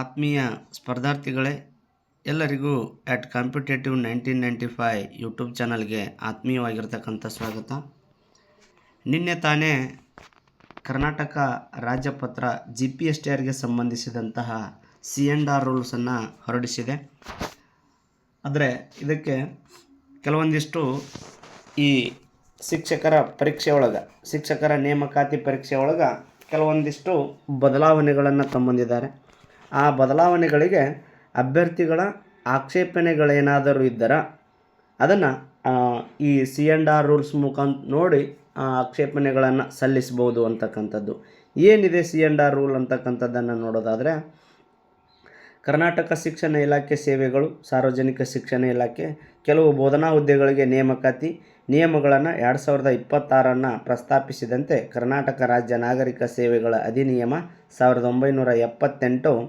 ಆತ್ಮೀಯ ಸ್ಪರ್ಧಾರ್ಥಿಗಳೇ, ಎಲ್ಲರಿಗೂ competitive 1995 YouTube ಚಾನಲ್ಗೆ ಆತ್ಮೀಯವಾಗಿರ್ತಕ್ಕಂಥ ಸ್ವಾಗತ. ನಿನ್ನೆ ತಾನೇ ಕರ್ನಾಟಕ ರಾಜ್ಯಪತ್ರ GPSTRಗೆ ಸಂಬಂಧಿಸಿದಂತಹ C&R ರೂಲ್ಸನ್ನು ಹೊರಡಿಸಿದೆ. ಆದರೆ ಇದಕ್ಕೆ ಕೆಲವೊಂದಿಷ್ಟು ಈ ಶಿಕ್ಷಕರ ಪರೀಕ್ಷೆ ಒಳಗೆ, ಶಿಕ್ಷಕರ ನೇಮಕಾತಿ ಪರೀಕ್ಷೆ ಒಳಗೆ ಕೆಲವೊಂದಿಷ್ಟು ಬದಲಾವಣೆಗಳನ್ನು ತಂಬಂದಿದ್ದಾರೆ. ಆ ಬದಲಾವಣೆಗಳಿಗೆ ಅಭ್ಯರ್ಥಿಗಳ ಆಕ್ಷೇಪಣೆಗಳೇನಾದರೂ ಇದ್ದರೆ ಅದನ್ನು ಈ C&R ರೂಲ್ಸ್ ಮುಖಾಂತರ ನೋಡಿ ಆಕ್ಷೇಪಣೆಗಳನ್ನು ಸಲ್ಲಿಸ್ಬೋದು ಅಂತಕ್ಕಂಥದ್ದು. ಏನಿದೆ C&R ರೂಲ್ ಅಂತಕ್ಕಂಥದ್ದನ್ನು ನೋಡೋದಾದರೆ, ಕರ್ನಾಟಕ ಶಿಕ್ಷಣ ಇಲಾಖೆ ಸೇವೆಗಳು, ಸಾರ್ವಜನಿಕ ಶಿಕ್ಷಣ ಇಲಾಖೆ ಕೆಲವು ಬೋಧನಾ ಹುದ್ದೆಗಳಿಗೆ ನೇಮಕಾತಿ ನಿಯಮಗಳನ್ನು 2026 ಪ್ರಸ್ತಾಪಿಸಿದಂತೆ ಕರ್ನಾಟಕ ರಾಜ್ಯ ನಾಗರಿಕ ಸೇವೆಗಳ ಅಧಿನಿಯಮ 1978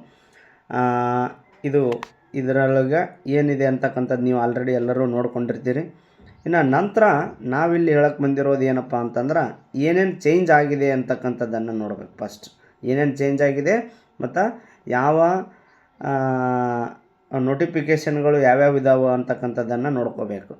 ಇದರೊಳಗೆ ಏನಿದೆ ಅಂತಕ್ಕಂಥದ್ದು ನೀವು ಆಲ್ರೆಡಿ ಎಲ್ಲರೂ ನೋಡ್ಕೊಂಡಿರ್ತೀರಿ. ಇನ್ನು ನಂತರ ನಾವಿಲ್ಲಿ ಹೇಳಕ್ಕೆ ಬಂದಿರೋದು ಏನಪ್ಪ ಅಂತಂದ್ರೆ, ಏನೇನು ಚೇಂಜ್ ಆಗಿದೆ ಅಂತಕ್ಕಂಥದ್ದನ್ನು ನೋಡ್ಬೇಕು. ಫಸ್ಟ್ ಏನೇನು ಚೇಂಜ್ ಆಗಿದೆ ಮತ್ತು ಯಾವ ನೋಟಿಫಿಕೇಷನ್ಗಳು ಯಾವ್ಯಾವ ಇದಾವೆ ಅಂತಕ್ಕಂಥದ್ದನ್ನು ನೋಡ್ಕೋಬೇಕು.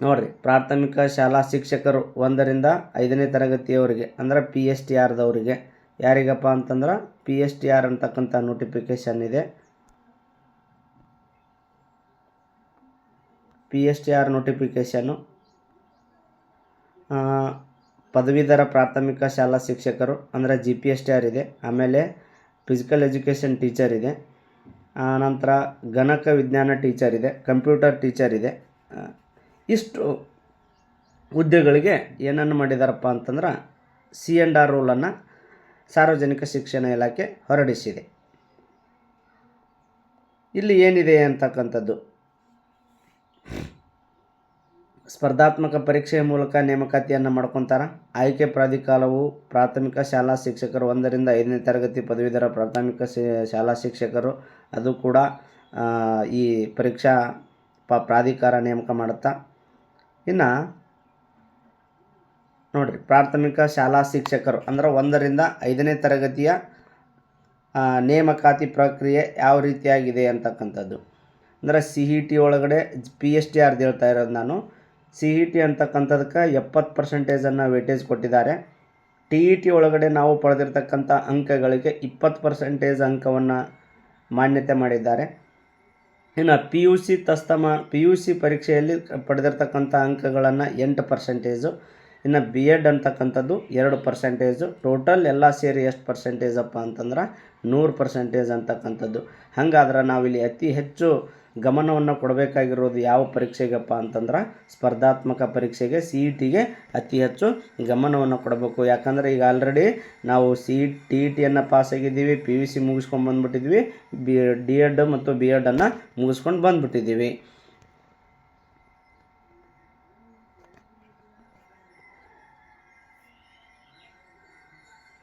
ನೋಡಿರಿ, ಪ್ರಾಥಮಿಕ ಶಾಲಾ ಶಿಕ್ಷಕರು 1ರಿಂದ 5ನೇ ತರಗತಿಯವರಿಗೆ ಅಂದರೆ PSTRದವರಿಗೆ ಯಾರಿಗಪ್ಪ ಅಂತಂದ್ರೆ PSTR ಅಂತಕ್ಕಂಥ ನೋಟಿಫಿಕೇಷನ್ ಇದೆ. PSTR ನೋಟಿಫಿಕೇಷನ್ನು ಪದವೀಧರ ಪ್ರಾಥಮಿಕ ಶಾಲಾ ಶಿಕ್ಷಕರು ಅಂದರೆ GPSTR ಇದೆ. ಆಮೇಲೆ ಫಿಸಿಕಲ್ ಎಜುಕೇಷನ್ ಟೀಚರ್ ಇದೆ. ನಂತರ ಗಣಕ ವಿಜ್ಞಾನ ಟೀಚರ್ ಇದೆ, ಕಂಪ್ಯೂಟರ್ ಟೀಚರ್ ಇದೆ. ಇಷ್ಟು ಹುದ್ದೆಗಳಿಗೆ ಏನನ್ನು ಮಾಡಿದಾರಪ್ಪ ಅಂತಂದ್ರೆ C&R ರೂಲನ್ನು ಸಾರ್ವಜನಿಕ ಶಿಕ್ಷಣ ಇಲಾಖೆ ಹೊರಡಿಸಿದೆ. ಇಲ್ಲಿ ಏನಿದೆ ಅಂತಕ್ಕಂಥದ್ದು, ಸ್ಪರ್ಧಾತ್ಮಕ ಪರೀಕ್ಷೆಯ ಮೂಲಕ ನೇಮಕಾತಿಯನ್ನು ಮಾಡ್ಕೊತಾರೆ. ಆಯ್ಕೆ ಪ್ರಾಧಿಕಾರವು ಪ್ರಾಥಮಿಕ ಶಾಲಾ ಶಿಕ್ಷಕರು 1ರಿಂದ 5ನೇ ತರಗತಿ ಪದವೀಧರ ಪ್ರಾಥಮಿಕ ಶಾಲಾ ಶಿಕ್ಷಕರು ಅದು ಕೂಡ ಈ ಪರೀಕ್ಷಾ ಪ್ರಾಧಿಕಾರ ನೇಮಕ ಮಾಡುತ್ತಾ. ಇನ್ನು ನೋಡಿರಿ, ಪ್ರಾಥಮಿಕ ಶಾಲಾ ಶಿಕ್ಷಕರು ಅಂದರೆ 1ರಿಂದ 5ನೇ ತರಗತಿಯ ನೇಮಕಾತಿ ಪ್ರಕ್ರಿಯೆ ಯಾವ ರೀತಿಯಾಗಿದೆ ಅಂತಕ್ಕಂಥದ್ದು ಅಂದರೆ CET ಒಳಗಡೆ PSTR ಹೇಳ್ತಾ ಇರೋದು ನಾನು. CET ಅಂತಕ್ಕಂಥದಕ್ಕೆ 70% ವೇಟೇಜ್ ಕೊಟ್ಟಿದ್ದಾರೆ. TET ಒಳಗಡೆ ನಾವು ಪಡೆದಿರ್ತಕ್ಕಂಥ ಅಂಕಗಳಿಗೆ 20% ಅಂಕವನ್ನು ಮಾನ್ಯತೆ ಮಾಡಿದ್ದಾರೆ. ಇನ್ನು PUC ಪರೀಕ್ಷೆಯಲ್ಲಿ ಪಡೆದಿರ್ತಕ್ಕಂಥ ಅಂಕಗಳನ್ನು 8%, ಇನ್ನು B.Ed ಅಂತಕ್ಕಂಥದ್ದು 2%. ಟೋಟಲ್ ಎಲ್ಲ ಸೇರಿ ಎಷ್ಟು ಪರ್ಸೆಂಟೇಜಪ್ಪ ಅಂತಂದ್ರೆ 100% ಅಂತಕ್ಕಂಥದ್ದು. ಹಾಗಾದ್ರೆ ನಾವಿಲ್ಲಿ ಅತಿ ಹೆಚ್ಚು ಗಮನವನ್ನು ಕೊಡಬೇಕಾಗಿರೋದು ಯಾವ ಪರೀಕ್ಷೆಗಪ್ಪ ಅಂತಂದ್ರೆ ಸ್ಪರ್ಧಾತ್ಮಕ ಪರೀಕ್ಷೆಗೆ, CETಗೆ ಅತಿ ಹೆಚ್ಚು ಗಮನವನ್ನು ಕೊಡಬೇಕು. ಯಾಕಂದರೆ ಈಗ ಆಲ್ರೆಡಿ ನಾವು TETಯನ್ನು ಪಾಸಾಗಿದ್ದೀವಿ, PUC ಮುಗಿಸ್ಕೊಂಡು ಬಂದುಬಿಟ್ಟಿದ್ವಿ, D.Ed ಮತ್ತು B.Edನ್ನು ಮುಗಿಸ್ಕೊಂಡು ಬಂದುಬಿಟ್ಟಿದ್ದೀವಿ.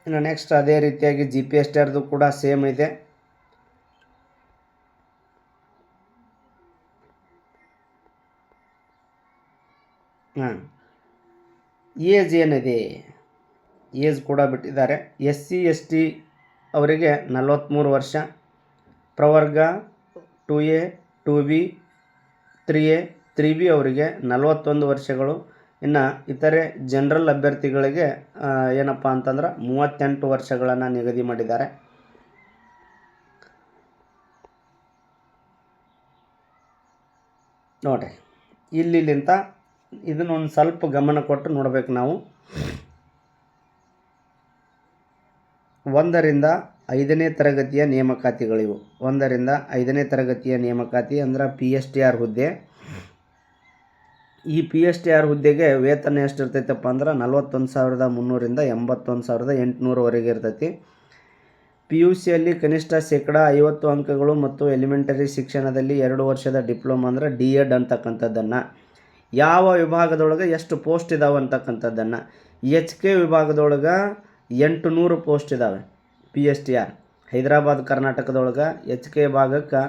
ಇನ್ನು ನೆಕ್ಸ್ಟ್ ಅದೇ ರೀತಿಯಾಗಿ GPSTRದು ಕೂಡ ಸೇಮ್ ಇದೆ. ಏಜ್ ಏನಿದೆ, ಏಜ್ ಕೂಡ ಬಿಟ್ಟಿದ್ದಾರೆ. SC ST ಅವರಿಗೆ 43 ವರ್ಷ, ಪ್ರವರ್ಗ 2A 2B 3A 3B ಅವರಿಗೆ 41 ವರ್ಷಗಳು. ಇನ್ನು ಇತರೆ ಜನರಲ್ ಅಭ್ಯರ್ಥಿಗಳಿಗೆ ಏನಪ್ಪ ಅಂತಂದ್ರೆ 38 ವರ್ಷಗಳನ್ನು ನಿಗದಿ ಮಾಡಿದ್ದಾರೆ. ನೋಡಿರಿ, ಇಲ್ಲಿಂತ ಇದನ್ನೊಂದು ಸ್ವಲ್ಪ ಗಮನ ಕೊಟ್ಟು ನೋಡಬೇಕು ನಾವು. 1ರಿಂದ 5ನೇ ತರಗತಿಯ ನೇಮಕಾತಿಗಳಿವು. 1ರಿಂದ 5ನೇ ತರಗತಿಯ ನೇಮಕಾತಿ ಅಂದ್ರೆ PSTR ಹುದ್ದೆ. ಈ PSTR ಹುದ್ದೆಗೆ ವೇತನ ಎಷ್ಟು ಇರ್ತೈತಪ್ಪ ಅಂದ್ರೆ 41,300ರಿಂದ 81,800ವರೆಗೆ ಇರ್ತೈತಿ. PUCಯಲ್ಲಿ ಕನಿಷ್ಠ 50% ಅಂಕಗಳು ಮತ್ತು ಎಲಿಮೆಂಟರಿ ಶಿಕ್ಷಣದಲ್ಲಿ 2 ವರ್ಷದ ಡಿಪ್ಲೊಮಾ ಅಂದರೆ D.Ed ಅಂತಕ್ಕಂಥದ್ದನ್ನು, ಯಾವ ವಿಭಾಗದೊಳಗೆ ಎಷ್ಟು ಪೋಸ್ಟ್ ಇದ್ದಾವೆ ಅಂತಕ್ಕಂಥದ್ದನ್ನು, HK ವಿಭಾಗದೊಳಗೆ 800 ಪೋಸ್ಟ್ ಇದ್ದಾವೆ PSTR. ಹೈದರಾಬಾದ್ ಕರ್ನಾಟಕದೊಳಗೆ HK ಭಾಗಕ್ಕೆ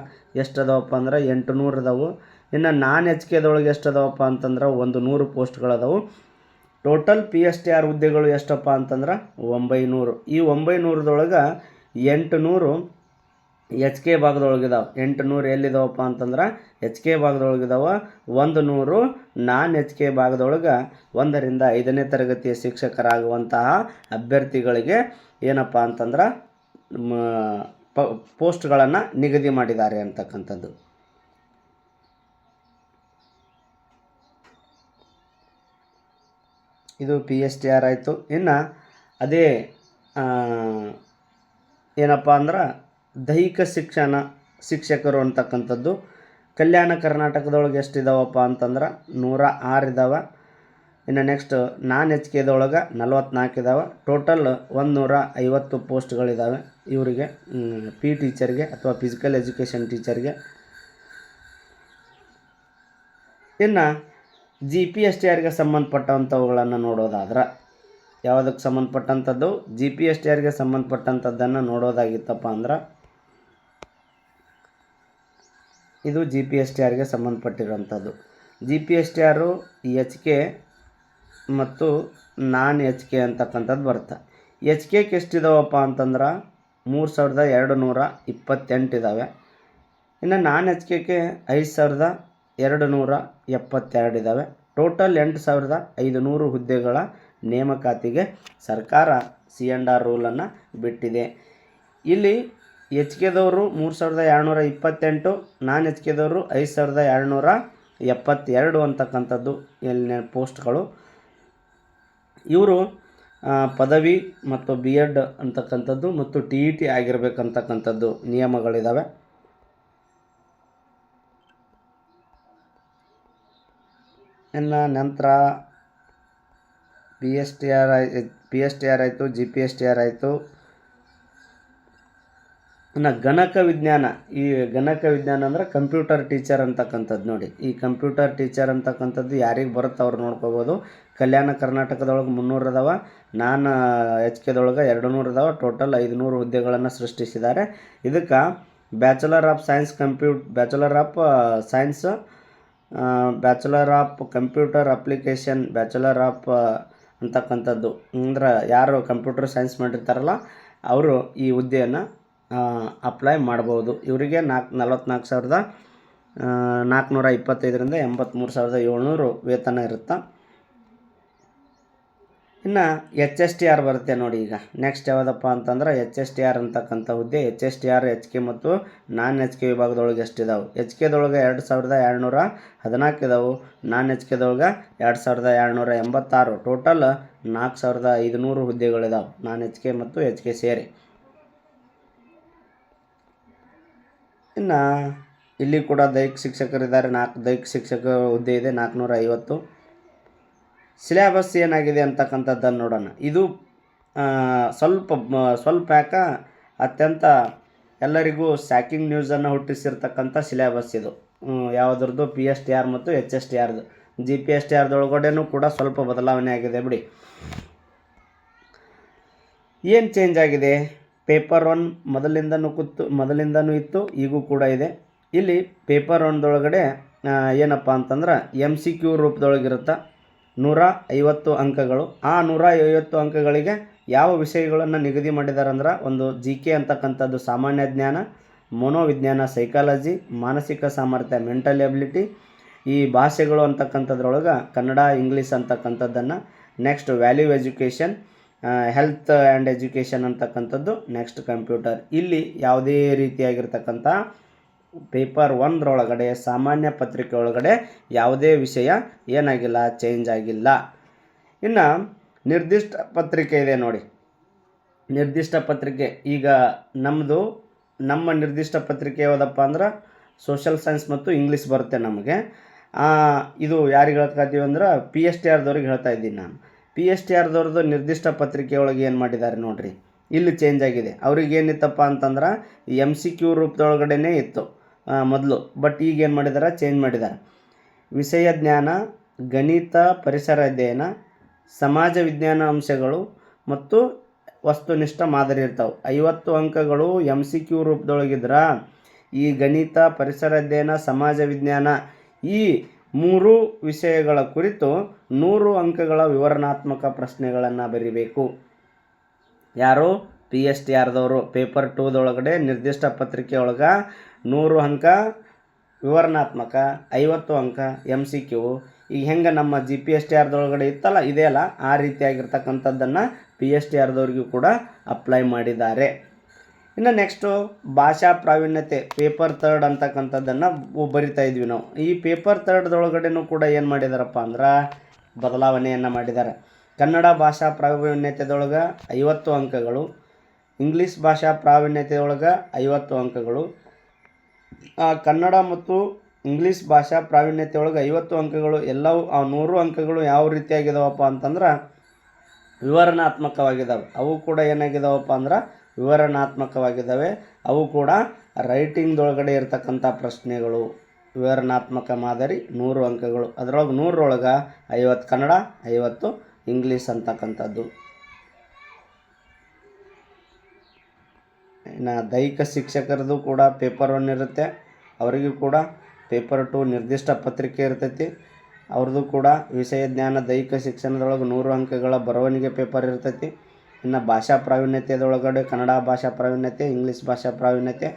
ಎಷ್ಟು ಅದಾವಪ್ಪ ಅಂದ್ರೆ 800 ಅದಾವು. ಇನ್ನು ನಾನ್ HKದೊಳಗೆ ಎಷ್ಟು ಅದಾವಪ್ಪ ಅಂತಂದ್ರೆ 100 ಪೋಸ್ಟ್ಗಳದಾವು. ಟೋಟಲ್ PSTR ಹುದ್ದೆಗಳು ಎಷ್ಟಪ್ಪ ಅಂತಂದ್ರೆ 900. ಈ 900ದೊಳಗೆ 800 ಎಚ್ ಕೆ ಭಾಗದೊಳಗಿದಾವೆ. 800 ಎಲ್ಲಿದಾವಪ್ಪ ಅಂತಂದ್ರೆ ಎಚ್ ಕೆ ಭಾಗದೊಳಗಿದಾವೆ. 100 ನಾನ್ ಎಚ್ ಕೆ ಭಾಗದೊಳಗೆ 1ರಿಂದ 5ನೇ ತರಗತಿಯ ಶಿಕ್ಷಕರಾಗುವಂತಹ ಅಭ್ಯರ್ಥಿಗಳಿಗೆ ಏನಪ್ಪ ಅಂತಂದ್ರೆ ಪೋಸ್ಟ್ಗಳನ್ನು ನಿಗದಿ ಮಾಡಿದ್ದಾರೆ ಅಂತಕ್ಕಂಥದ್ದು. ಇದು PSTR ಆಯಿತು. ಇನ್ನು ಅದೇ ಏನಪ್ಪ ಅಂದ್ರೆ ದೈಹಿಕ ಶಿಕ್ಷಕರು ಅಂತಕ್ಕಂಥದ್ದು ಕಲ್ಯಾಣ ಕರ್ನಾಟಕದೊಳಗೆ ಎಷ್ಟಿದಾವಪ್ಪ ಅಂತಂದ್ರೆ 106 ಇದ್ದಾವೆ. ಇನ್ನು ನೆಕ್ಸ್ಟ್ ನಾನ್ ಎಚ್ ಕೆದೊಳಗೆ 44 ಇದ್ದಾವೆ. ಟೋಟಲ್ 150 ಪೋಸ್ಟ್ಗಳಿದ್ದಾವೆ ಇವರಿಗೆ, ಟೀಚರ್ಗೆ ಅಥವಾ ಫಿಸಿಕಲ್ ಎಜುಕೇಷನ್ ಟೀಚರ್ಗೆ. ಇನ್ನು GPSTRಗೆ ಸಂಬಂಧಪಟ್ಟಂಥವುಗಳನ್ನು ನೋಡೋದಾದ್ರೆ ಯಾವುದಕ್ಕೆ ಸಂಬಂಧಪಟ್ಟಂಥದ್ದು, GPSTRಗೆ ಸಂಬಂಧಪಟ್ಟಂಥದ್ದನ್ನು ನೋಡೋದಾಗಿತ್ತಪ್ಪ ಅಂದ್ರೆ ಇದು GPSTRಗೆ ಸಂಬಂಧಪಟ್ಟಿರೋಂಥದ್ದು. GPSTR ಎಚ್ ಕೆ ಮತ್ತು ನಾನ್ ಎಚ್ ಕೆ ಅಂತಕ್ಕಂಥದ್ದು ಬರುತ್ತೆ. ಎಚ್ ಕೆಗೆ ಎಷ್ಟಿದಾವಪ್ಪ ಅಂತಂದ್ರೆ 3228 ಇದ್ದಾವೆ. ಇನ್ನು ನಾನ್ ಎಚ್ ಕೆಗೆ 5272 ಇದ್ದಾವೆ. ಟೋಟಲ್ 8500 ಹುದ್ದೆಗಳ ನೇಮಕಾತಿಗೆ ಸರ್ಕಾರ C&R ರೂಲನ್ನು ಬಿಟ್ಟಿದೆ. ಇಲ್ಲಿ ಎಚ್ ಕೆದವರು 3228, ನಾನ್ ಎಚ್ ಕೆದವರು 5272 ಅಂತಕ್ಕಂಥದ್ದು ಎಲ್ಲಿನ ಪೋಸ್ಟ್ಗಳು. ಇವರು ಪದವಿ ಮತ್ತು B.Ed ಅಂತಕ್ಕಂಥದ್ದು ಮತ್ತು TET ಆಗಿರಬೇಕಂತಕ್ಕಂಥದ್ದು ನಿಯಮಗಳಿದ್ದಾವೆ. ಇನ್ನು ನಂತರ PSTR ಆಯಿತು, GPSTR ಆಯಿತು. ಇನ್ನು ಗಣಕ ವಿಜ್ಞಾನ, ಈ ಗಣಕ ವಿಜ್ಞಾನ ಅಂದರೆ ಕಂಪ್ಯೂಟರ್ ಟೀಚರ್ ಅಂತಕ್ಕಂಥದ್ದು ನೋಡಿ. ಈ ಕಂಪ್ಯೂಟರ್ ಟೀಚರ್ ಅಂತಕ್ಕಂಥದ್ದು ಯಾರಿಗೆ ಬರುತ್ತೆ ಅವ್ರು ನೋಡ್ಕೋಬೋದು. ಕಲ್ಯಾಣ ಕರ್ನಾಟಕದೊಳಗೆ 300 ಇದಾವೆ, ನಾನ್ ಎಚ್ ಕೆದೊಳಗೆ 200 ಇದಾವೆ. ಟೋಟಲ್ 500 ಹುದ್ದೆಗಳನ್ನು ಸೃಷ್ಟಿಸಿದ್ದಾರೆ. ಇದಕ್ಕೆ bachelor of science bachelor of computer application, bachelor of ಅಂತಕ್ಕಂಥದ್ದು ಅಂದ್ರೆ ಯಾರು ಕಂಪ್ಯೂಟರ್ ಸೈನ್ಸ್ ಮಾಡಿರ್ತಾರಲ್ಲ ಅವರು ಈ ಹುದ್ದೆಯನ್ನು ಅಪ್ಲೈ ಮಾಡ್ಬೋದು. ಇವರಿಗೆ 44,425ರಿಂದ 83,700 ವೇತನ ಇರುತ್ತೆ. ಇನ್ನು HSTR ಬರುತ್ತೆ ನೋಡಿ. ಈಗ ನೆಕ್ಸ್ಟ್ ಯಾವುದಪ್ಪ ಅಂತಂದ್ರೆ HSTR ಅಂತಕ್ಕಂಥ ಹುದ್ದೆ. HSTR ಎಚ್ ಕೆ ಮತ್ತು ನಾನ್ ಎಚ್ ಕೆ ವಿಭಾಗದೊಳಗೆ ಎಷ್ಟಿದಾವೆ? ಎಚ್ ಕೆದೊಳಗೆ 2214 ಇದಾವೆ. ನಾನ್ ಎಚ್ ಕೆದೊಳಗೆ 2286. ಟೋಟಲ್ 4500 ಹುದ್ದೆಗಳಿದಾವೆ ನಾನ್ ಎಚ್ ಕೆ ಮತ್ತು ಎಚ್ ಕೆ ಸೇರಿ. ಇನ್ನು ಇಲ್ಲಿ ಕೂಡ ದೈಹಿಕ ಶಿಕ್ಷಕರಿದ್ದಾರೆ. 4 ದೈಹಿಕ ಶಿಕ್ಷಕ ಹುದ್ದೆ ಇದೆ, 450. ಸಿಲೆಬಸ್ ಏನಾಗಿದೆ ಅಂತಕ್ಕಂಥದ್ದನ್ನು ನೋಡೋಣ. ಇದು ಸ್ವಲ್ಪ ಯಾಕೆ ಅತ್ಯಂತ ಎಲ್ಲರಿಗೂ ಶಾಕಿಂಗ್ ನ್ಯೂಸನ್ನು ಹುಟ್ಟಿಸಿರ್ತಕ್ಕಂಥ ಸಿಲೆಬಸ್ ಇದು. ಯಾವುದ್ರದ್ದು PSTR ಮತ್ತು HSTRದು. GPSTRದೊಳಗಡೆನೂ ಕೂಡ ಸ್ವಲ್ಪ ಬದಲಾವಣೆ ಆಗಿದೆ ಬಿಡಿ. ಏನು ಚೇಂಜ್ ಆಗಿದೆ? ಪೇಪರ್ 1 ಮೊದಲಿಂದನೂ ಇತ್ತು, ಈಗೂ ಕೂಡ ಇದೆ. ಇಲ್ಲಿ ಪೇಪರ್ 1ದೊಳಗಡೆ ಏನಪ್ಪ ಅಂತಂದ್ರೆ MCQ ರೂಪದೊಳಗಿರುತ್ತೆ. 150 ಅಂಕಗಳು. ಆ 150 ಅಂಕಗಳಿಗೆ ಯಾವ ವಿಷಯಗಳನ್ನು ನಿಗದಿ ಮಾಡಿದ್ದಾರೆ ಅಂದ್ರೆ ಒಂದು GK ಅಂತಕ್ಕಂಥದ್ದು ಸಾಮಾನ್ಯ ಜ್ಞಾನ, ಮನೋವಿಜ್ಞಾನ ಸೈಕಾಲಜಿ, ಮಾನಸಿಕ ಸಾಮರ್ಥ್ಯ ಮೆಂಟಲ್ ಎಬಿಲಿಟಿ, ಈ ಭಾಷೆಗಳು ಅಂತಕ್ಕಂಥದ್ರೊಳಗೆ ಕನ್ನಡ ಇಂಗ್ಲೀಷ್ ಅಂತಕ್ಕಂಥದ್ದನ್ನು, next value education, health and education ಅಂತಕ್ಕಂಥದ್ದು, ನೆಕ್ಸ್ಟ್ ಕಂಪ್ಯೂಟರ್. ಇಲ್ಲಿ ಯಾವುದೇ ರೀತಿಯಾಗಿರ್ತಕ್ಕಂಥ ಪೇಪರ್ 1ರೊಳಗಡೆ ಸಾಮಾನ್ಯ ಪತ್ರಿಕೆ ಒಳಗಡೆ ಯಾವುದೇ ವಿಷಯ ಏನಾಗಿಲ್ಲ, ಚೇಂಜ್ ಆಗಿಲ್ಲ. ಇನ್ನು ನಿರ್ದಿಷ್ಟ ಪತ್ರಿಕೆ ಇದೆ ನೋಡಿ. ನಿರ್ದಿಷ್ಟ ಪತ್ರಿಕೆ ಈಗ ನಮ್ಮ ನಿರ್ದಿಷ್ಟ ಪತ್ರಿಕೆ ಯಾವುದಪ್ಪ ಅಂದ್ರೆ ಸೋಷಲ್ ಸೈನ್ಸ್ ಮತ್ತು ಇಂಗ್ಲೀಷ್ ಬರುತ್ತೆ ನಮಗೆ. ಇದು ಯಾರಿಗೆ ಹೇಳ್ತಾಯಿದ್ದೀವಿ ಅಂದ್ರೆ PSTRದವ್ರಿಗೆ ಹೇಳ್ತಾ ಇದ್ದೀನಿ ನಾನು. PSTRದವ್ರದ್ದು ನಿರ್ದಿಷ್ಟ ಪತ್ರಿಕೆ ಒಳಗೆ ಏನು ಮಾಡಿದ್ದಾರೆ ನೋಡಿರಿ, ಇಲ್ಲಿ ಚೇಂಜ್ ಆಗಿದೆ. ಅವ್ರಿಗೇನಿತ್ತಪ್ಪ ಅಂತಂದ್ರೆ MCQ ರೂಪದೊಳಗಡೆನೇ ಇತ್ತು ಮೊದಲು. ಬಟ್ ಈಗ ಏನು ಮಾಡಿದ್ದಾರೆ, ಚೇಂಜ್ ಮಾಡಿದ್ದಾರೆ. ವಿಷಯ ಜ್ಞಾನ, ಗಣಿತ, ಪರಿಸರ ಅಧ್ಯಯನ, ಸಮಾಜ ವಿಜ್ಞಾನ ಅಂಶಗಳು ಮತ್ತು ವಸ್ತುನಿಷ್ಠ ಮಾದರಿ ಇರ್ತಾವೆ. 50 ಅಂಕಗಳು MCQ ರೂಪದೊಳಗಿದ್ರೆ ಈ ಗಣಿತ, ಪರಿಸರ ಅಧ್ಯಯನ, ಸಮಾಜ ವಿಜ್ಞಾನ ಈ 3 ವಿಷಯಗಳ ಕುರಿತು 100 ಅಂಕಗಳ ವಿವರಣಾತ್ಮಕ ಪ್ರಶ್ನೆಗಳನ್ನು ಬರೀಬೇಕು. ಯಾರು? PSTRದವರು ಪೇಪರ್ 2ದೊಳಗಡೆ ನಿರ್ದಿಷ್ಟ ಪತ್ರಿಕೆ ಒಳಗೆ 100 ಅಂಕ ವಿವರಣಾತ್ಮಕ, 50 ಅಂಕ MCQ. ಈಗ ಹೆಂಗೆ ನಮ್ಮ GPSTRದೊಳಗಡೆ ಇತ್ತಲ್ಲ ಇದೆಯಲ್ಲ, ಆ ರೀತಿಯಾಗಿರ್ತಕ್ಕಂಥದ್ದನ್ನು PSTRದವ್ರಿಗೂ ಕೂಡ ಅಪ್ಲೈ ಮಾಡಿದ್ದಾರೆ. ಇನ್ನು ನೆಕ್ಸ್ಟು ಭಾಷಾ ಪ್ರಾವೀಣ್ಯತೆ ಪೇಪರ್ 3 ಅಂತಕ್ಕಂಥದ್ದನ್ನು ಬರಿತಾ ಇದ್ವಿ ನಾವು. ಈ ಪೇಪರ್ 3ದೊಳಗಡೆನೂ ಕೂಡ ಏನು ಮಾಡಿದಾರಪ್ಪ ಅಂದ್ರೆ ಬದಲಾವಣೆಯನ್ನು ಮಾಡಿದ್ದಾರೆ. ಕನ್ನಡ ಭಾಷಾ ಪ್ರಾವೀಣ್ಯತೆದೊಳಗೆ 50 ಅಂಕಗಳು, ಇಂಗ್ಲೀಷ್ ಭಾಷಾ ಪ್ರಾವೀಣ್ಯತೆಯೊಳಗೆ 50 ಅಂಕಗಳು, ಕನ್ನಡ ಮತ್ತು ಇಂಗ್ಲೀಷ್ ಭಾಷಾ ಪ್ರಾವೀಣ್ಯತೆಯೊಳಗೆ 50 ಅಂಕಗಳು. ಎಲ್ಲವೂ ಆ 100 ಅಂಕಗಳು ಯಾವ ರೀತಿಯಾಗಿದಾವಪ್ಪ ಅಂತಂದ್ರೆ ವಿವರಣಾತ್ಮಕವಾಗಿದ್ದಾವೆ. ಅವು ಕೂಡ ಏನಾಗಿದಾವಪ್ಪ ಅಂದ್ರೆ ವಿವರಣಾತ್ಮಕವಾಗಿದ್ದಾವೆ. ಅವು ಕೂಡ ರೈಟಿಂಗ್ದೊಳಗಡೆ ಇರ್ತಕ್ಕಂಥ ಪ್ರಶ್ನೆಗಳು. ವಿವರಣಾತ್ಮಕ ಮಾದರಿ 100 ಅಂಕಗಳು. ಅದರೊಳಗೆ 100ರೊಳಗೆ 50 ಕನ್ನಡ, 50 ಇಂಗ್ಲೀಷ್ ಅಂತಕ್ಕಂಥದ್ದು. ಇನ್ನು ದೈಹಿಕ ಶಿಕ್ಷಕರದು ಕೂಡ ಪೇಪರ್ 1 ಇರುತ್ತೆ. ಅವರಿಗೂ ಕೂಡ ಪೇಪರ್ 2 ನಿರ್ದಿಷ್ಟ ಪತ್ರಿಕೆ ಇರ್ತೈತಿ. ಅವ್ರದ್ದು ಕೂಡ ವಿಷಯ ಜ್ಞಾನ ದೈಹಿಕ ಶಿಕ್ಷಣದೊಳಗೆ 100 ಅಂಕಗಳ ಬರವಣಿಗೆ ಪೇಪರ್ ಇರ್ತೈತಿ. ಇನ್ನು ಭಾಷಾ ಪ್ರಾವೀಣ್ಯತೆದೊಳಗಡೆ ಕನ್ನಡ ಭಾಷಾ ಪ್ರಾವೀಣ್ಯತೆ, ಇಂಗ್ಲೀಷ್ ಭಾಷಾ ಪ್ರಾವೀಣ್ಯತೆ.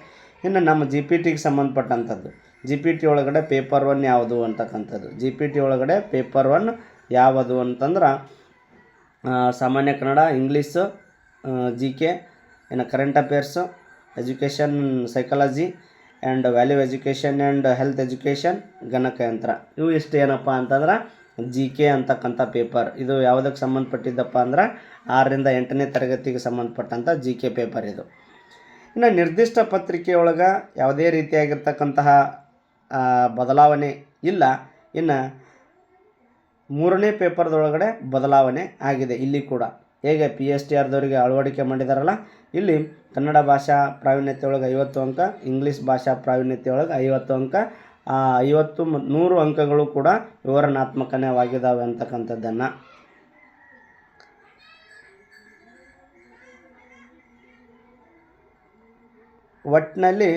ಇನ್ನು ನಮ್ಮ GPTಗೆ ಸಂಬಂಧಪಟ್ಟಂಥದ್ದು GPT ಒಳಗಡೆ ಪೇಪರ್ 1 ಯಾವುದು ಅಂತಕ್ಕಂಥದ್ದು. GPT ಒಳಗಡೆ ಪೇಪರ್ 1 ಯಾವುದು ಅಂತಂದ್ರೆ ಸಾಮಾನ್ಯ ಕನ್ನಡ, ಇಂಗ್ಲೀಷು, GK, ಇನ್ನು current affairs, education psychology and value education and health education, ಗಣಕಯಂತ್ರ. ಇವು ಇಷ್ಟು ಏನಪ್ಪ ಅಂತಂದ್ರೆ GK ಅಂತಕ್ಕಂಥ ಪೇಪರ್. ಇದು ಯಾವುದಕ್ಕೆ ಸಂಬಂಧಪಟ್ಟಿದ್ದಪ್ಪ ಅಂದ್ರೆ 6ರಿಂದ 8ನೇ ತರಗತಿಗೆ ಸಂಬಂಧಪಟ್ಟಂಥ GK ಪೇಪರ್ ಇದು. ಇನ್ನು ನಿರ್ದಿಷ್ಟ ಪತ್ರಿಕೆಯೊಳಗೆ ಯಾವುದೇ ರೀತಿಯಾಗಿರ್ತಕ್ಕಂತಹ ಬದಲಾವಣೆ ಇಲ್ಲ. ಇನ್ನು 3ನೇ ಪೇಪರ್ದೊಳಗಡೆ ಬದಲಾವಣೆ ಆಗಿದೆ. ಇಲ್ಲಿ ಕೂಡ ಹೇಗೆ PSTRದವರಿಗೆ ಅಳವಡಿಕೆ ಮಾಡಿದಾರಲ್ಲ, ಇಲ್ಲಿ ಕನ್ನಡ ಭಾಷಾ ಪ್ರಾವೀಣ್ಯತೆಯೊಳಗೆ 50 ಅಂಕ, ಇಂಗ್ಲೀಷ್ ಭಾಷಾ ಪ್ರಾವೀಣ್ಯತೆಯೊಳಗೆ 50 ಅಂಕ, 50 ಮತ್ತು 100 ಅಂಕಗಳು ಕೂಡ ವಿವರಣಾತ್ಮಕವಾಗಿದ್ದಾವೆ ಅಂತಕ್ಕಂಥದ್ದನ್ನು. ಒಟ್ಟಿನಲ್ಲಿ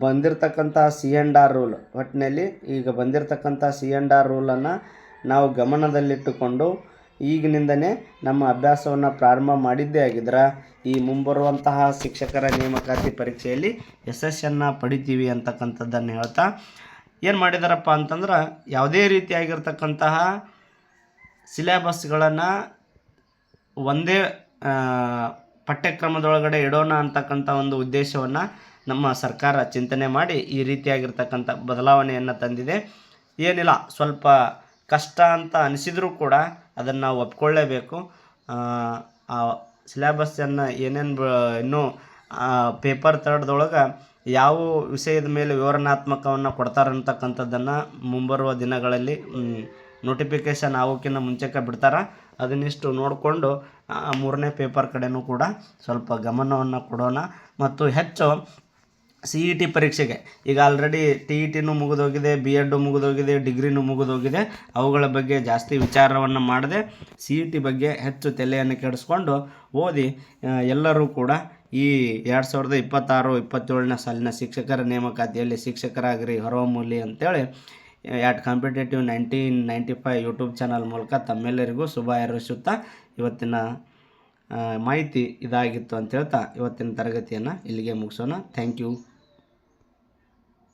ಬಂದಿರತಕ್ಕಂಥ C&R ರೂಲ್, ಒಟ್ಟಿನಲ್ಲಿ ಈಗ ಬಂದಿರತಕ್ಕಂಥ C&R ರೂಲನ್ನು ನಾವು ಗಮನದಲ್ಲಿಟ್ಟುಕೊಂಡು ಈಗಿನಿಂದನೇ ನಮ್ಮ ಅಭ್ಯಾಸವನ್ನು ಪ್ರಾರಂಭ ಮಾಡಿದ್ದೇ ಆಗಿದ್ರೆ ಈ ಮುಂಬರುವಂತಹ ಶಿಕ್ಷಕರ ನೇಮಕಾತಿ ಪರೀಕ್ಷೆಯಲ್ಲಿ ಯಶಸ್ಸನ್ನು ಪಡಿತೀವಿ ಅಂತಕ್ಕಂಥದ್ದನ್ನು ಹೇಳ್ತಾ ಏನು ಮಾಡಿದಾರಪ್ಪ ಅಂತಂದ್ರೆ ಯಾವುದೇ ರೀತಿಯಾಗಿರ್ತಕ್ಕಂತಹ ಸಿಲೆಬಸ್ಗಳನ್ನು ಒಂದೇ ಪಠ್ಯಕ್ರಮದೊಳಗಡೆ ಇಡೋಣ ಅಂತಕ್ಕಂಥ ಒಂದು ಉದ್ದೇಶವನ್ನು ನಮ್ಮ ಸರ್ಕಾರ ಚಿಂತನೆ ಮಾಡಿ ಈ ರೀತಿಯಾಗಿರ್ತಕ್ಕಂಥ ಬದಲಾವಣೆಯನ್ನು ತಂದಿದೆ. ಏನಿಲ್ಲ, ಸ್ವಲ್ಪ ಕಷ್ಟ ಅಂತ ಅನಿಸಿದರೂ ಕೂಡ ಅದನ್ನು ನಾವು ಒಪ್ಕೊಳ್ಳೇಬೇಕು. ಆ ಸಿಲೆಬಸ್ಸನ್ನು ಏನೇನು ಇನ್ನೂ ಪೇಪರ್ 3ದೊಳಗೆ ಯಾವ ವಿಷಯದ ಮೇಲೆ ವಿವರಣಾತ್ಮಕವನ್ನು ಕೊಡ್ತಾರಂತಕ್ಕಂಥದ್ದನ್ನು ಮುಂಬರುವ ದಿನಗಳಲ್ಲಿ ನೋಟಿಫಿಕೇಷನ್ ಆಗೋಕ್ಕಿಂತ ಮುಂಚೆಗೆ ಬಿಡ್ತಾರೆ. ಅದನ್ನಿಷ್ಟು ನೋಡಿಕೊಂಡು 3ನೇ ಪೇಪರ್ ಕಡೆನೂ ಕೂಡ ಸ್ವಲ್ಪ ಗಮನವನ್ನು ಕೊಡೋಣ. ಮತ್ತು ಹೆಚ್ಚು CET ಪರೀಕ್ಷೆಗೆ ಈಗ ಆಲ್ರೆಡಿ TETನೂ ಮುಗಿದೋಗಿದೆ, B.Ed ಮುಗಿದೋಗಿದೆ, ಡಿಗ್ರಿನೂ ಮುಗಿದೋಗಿದೆ. ಅವುಗಳ ಬಗ್ಗೆ ಜಾಸ್ತಿ ವಿಚಾರವನ್ನು ಮಾಡದೆ CET ಬಗ್ಗೆ ಹೆಚ್ಚು ತಲೆಯನ್ನು ಕೆಡಿಸ್ಕೊಂಡು ಓದಿ ಎಲ್ಲರೂ ಕೂಡ ಈ 2026-27ನೇ ಸಾಲಿನ ಶಿಕ್ಷಕರ ನೇಮಕಾತಿಯಲ್ಲಿ ಶಿಕ್ಷಕರಾಗಿರಿ, ಹೊರಹೊಮ್ಮಲಿ ಅಂತೇಳಿ ಕಾಂಪಿಟೇಟಿವ್ 1995 ಯೂಟ್ಯೂಬ್ ಚಾನಲ್ ಮೂಲಕ ತಮ್ಮೆಲ್ಲರಿಗೂ ಶುಭ ಹಾರೈಸುತ್ತಾ ಇವತ್ತಿನ ಮಾಹಿತಿ ಇದಾಗಿತ್ತು ಅಂತ ಹೇಳ್ತಾ ಇವತ್ತಿನ ತರಗತಿಯನ್ನು ಇಲ್ಲಿಗೆ ಮುಗಿಸೋಣ. Thank you.